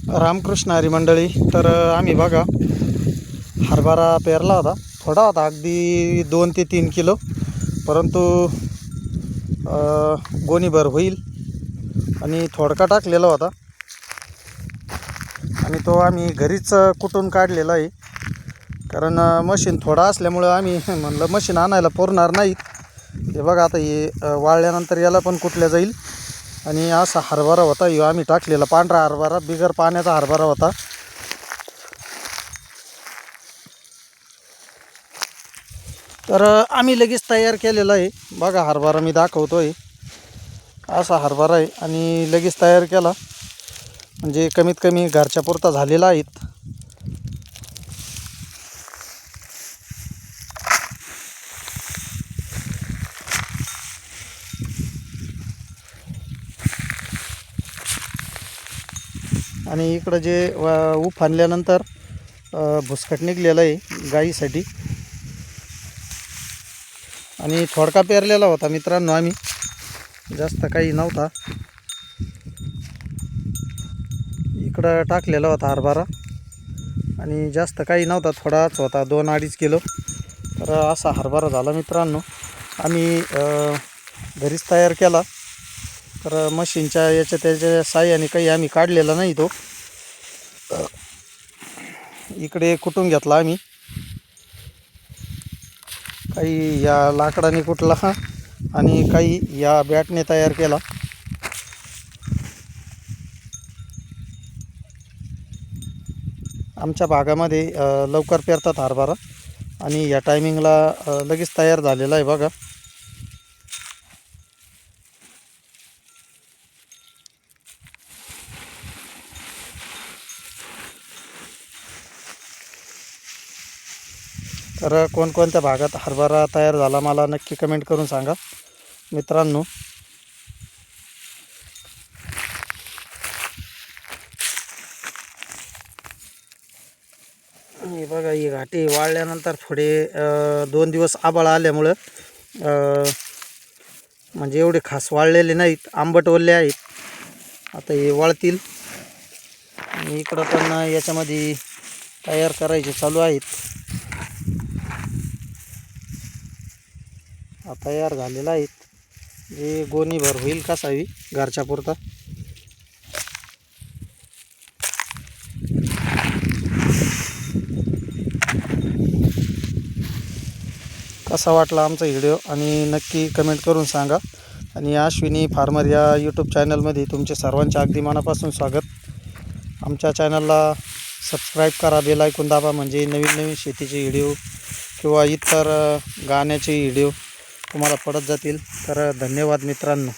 रामकृष्ण हरी मंडळी. तर आम्ही बघा हरभरा पेरला होता. थोडा होता, अगदी 2 ते 3 किलो, परंतु गोणीभर होईल आणि थोडका टाकलेला होता आणि तो आम्ही घरीच कुटून काढलेला आहे. कारण मशीन थोडा असल्यामुळं आम्ही म्हणलं मशीन आणायला पुरणार नाहीत. हे बघा आता हे वाळल्यानंतर याला पण कुटल्या जाईल. आणि असा हरभरा होता ह्यो आम्ही टाकलेला, पांढरा हरभरा, बिगर पाण्याचा हरभरा होता. तर आम्ही लगेच तयार केलेला आहे. बघा हरभरा मी दाखवतोय, असा हरभरा आहे आणि लगेच तयार केला, म्हणजे कमीत कमी घरच्या पुरता झालेला आहे. आणि इकडं जे उफाणल्यानंतर भुसकट निघलेलं आहे गाईसाठी. आणि थोडका पेरलेला होता मित्रांनो, आम्ही जास्त काही नव्हता. इकडं टाकलेला होता हरभरा आणि जास्त काही नव्हता, थोडाच होता, 2-2.5 किलो. तर असा हरभरा झाला मित्रांनो. आम्ही घरीच तयार केला. तर मशीनच्या त्याच्या साह्याने काही आम्ही काढलेला नाही. तो इकडे कुटून घेतला आम्ही, काही या लाकडाने कुटला आणि काही या बॅटने तयार केला. आमच्या भागामध्ये लवकर पेरतात हरभरा आणि या टायमिंगला लगेच तयार झालेला आहे बघा. तर कोणकोणत्या भागात हरभरा तयार झाला मला नक्की कमेंट करून सांगा मित्रांनो. हे बघा, ही घाटी वाळल्यानंतर थोडे 2 दिवस आभाळ आल्यामुळं म्हणजे एवढे खास वाळलेले नाहीत, आंबट ओले आहेत. आता हे वाळतील आणि इकडं पण याच्यामध्ये तयार करायचे चालू आहेत. हा तयार झालेला आहेत, जे गोणीभर होईल कसावी घरच्या पुरता. कसा वाटला आमचा व्हिडिओ आणि नक्की कमेंट करून सांगा. आणि अश्विनी फार्मर या यूट्यूब चॅनलमध्ये तुमचे सर्वांचे अगदी मनापासून स्वागत. आमच्या चॅनलला सबस्क्राईब करा, बेल आयकॉन दाबा, म्हणजे नवीन नवीन शेतीचे व्हिडिओ किंवा इतर गाण्याचे व्हिडिओ तुम्हाला पडत जातील. तर धन्यवाद मित्रांनो.